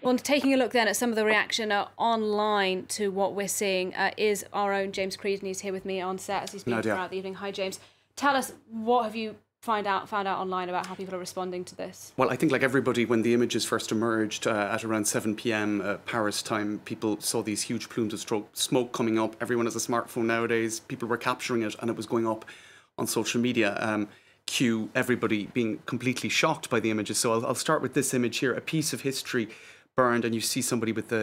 Well, taking a look then at some of the reaction online to what we're seeing is our own James Creedon. He's here with me on set as he's been throughout the evening. Hi, James. Tell us, what have you found out online about how people are responding to this? Well, I think like everybody, when the images first emerged at around 7 p.m. Paris time, people saw these huge plumes of smoke coming up. Everyone has a smartphone nowadays. People were capturing it and it was going up on social media. Cue everybody being completely shocked by the images. So I'll start with this image here, a piece of history burned, and you see somebody with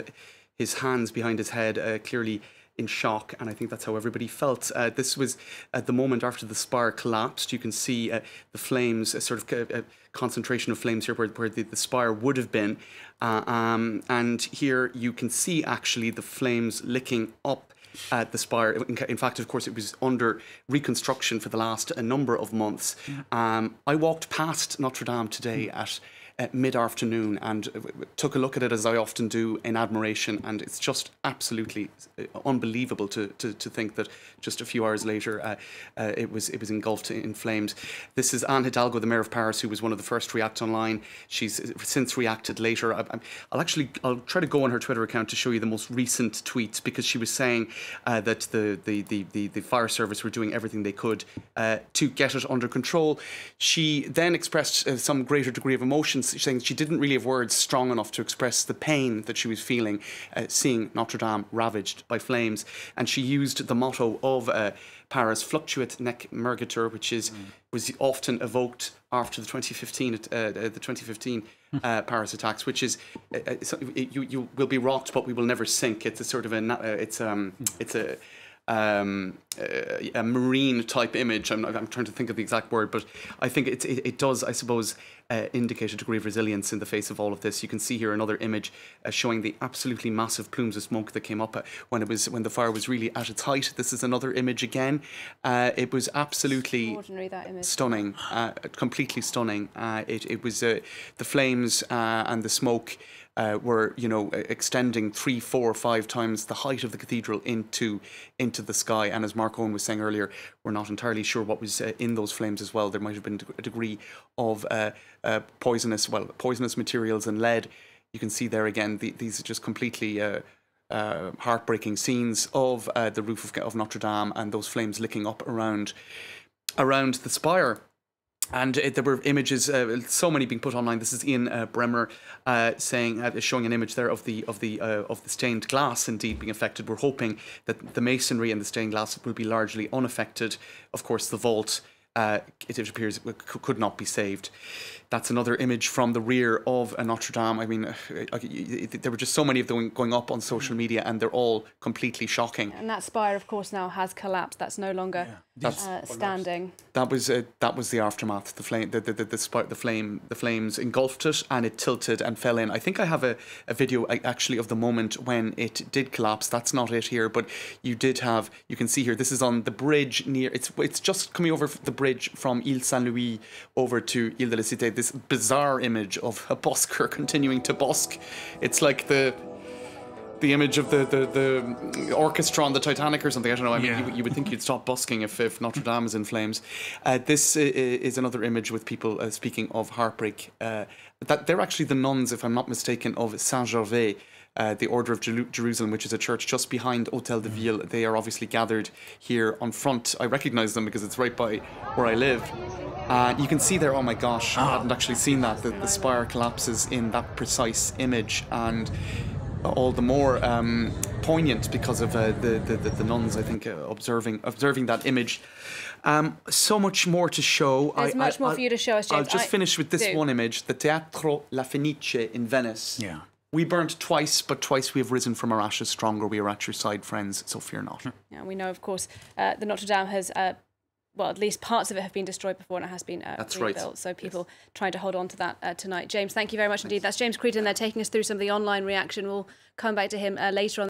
his hands behind his head, clearly in shock, and I think that's how everybody felt. This was at the moment after the spire collapsed. You can see the flames, a sort of a concentration of flames here where the spire would have been, and here you can see actually the flames licking up at the spire. In fact, of course, it was under reconstruction for the last number of months. I walked past Notre Dame today at mid-afternoon and took a look at it, as I often do, in admiration, and it's just absolutely unbelievable to think that just a few hours later it was engulfed in flames. This is Anne Hidalgo, the Mayor of Paris, who was one of the first to react online. She's since reacted later. I'll try to go on her Twitter account to show you the most recent tweets, because she was saying that the fire service were doing everything they could to get it under control. She then expressed some greater degree of emotion, saying she didn't really have words strong enough to express the pain that she was feeling seeing Notre Dame ravaged by flames. And she used the motto of Paris, "Fluctuat nec mergitur," which was often evoked after the 2015 Paris attacks, which is you will be rocked, but we will never sink. It's a sort of a marine type image. I'm trying to think of the exact word, but I think it does, I suppose, indicate a degree of resilience in the face of all of this. You can see here another image showing the absolutely massive plumes of smoke that came up when the fire was really at its height. This is another image again. It was absolutely stunning, completely stunning. It was the flames and the smoke were, extending 3, 4, 5 times the height of the cathedral into the sky. And as Mark Owen was saying earlier, we're not entirely sure what was in those flames as well. There might have been a degree of poisonous materials and lead. You can see there again, these are just completely heartbreaking scenes of the roof of Notre Dame and those flames licking up around the spire. And there were images, so many being put online. This is Ian Bremer showing an image there of the stained glass indeed being affected. We're hoping that the masonry and the stained glass will be largely unaffected. Of course, the vault, it appears, could not be saved. That's another image from the rear of Notre Dame. I mean, there were just so many of them going up on social media, and they're all completely shocking. And that spire, of course, now has collapsed. That's no longer standing. That was the aftermath. The flames engulfed it, and it tilted and fell in. I think I have a video actually of the moment when it did collapse. That's not it here, but you can see here. This is on the bridge near. It's just coming over the bridge from Ile Saint-Louis over to Ile de la Cité. This bizarre image of a busker continuing to busk. It's like the image of the orchestra on the Titanic or something. I don't know. I mean, you would think you'd stop busking if Notre Dame is in flames. This is another image with people speaking of heartbreak. That they're actually the nuns, if I'm not mistaken, of Saint-Gervais, the Order of Jerusalem, which is a church just behind Hôtel de Ville. They are obviously gathered here on front. I recognise them because it's right by where I live. You can see there, oh my gosh, I hadn't actually seen that. The spire collapses in that precise image, and all the more poignant because of the nuns, I think, observing that image. So much more to show. There's much more for you to show us, James. I'll just finish with this one image, the Teatro La Fenice in Venice. Yeah. We burnt twice, but twice we have risen from our ashes stronger. We are at your side, friends, so fear not. Yeah, we know, of course, the Notre Dame has... well, at least parts of it have been destroyed before and it has been rebuilt. Right. So people trying to hold on to that tonight. James, thank you very much indeed. That's James Creedon there taking us through some of the online reaction. We'll come back to him later on.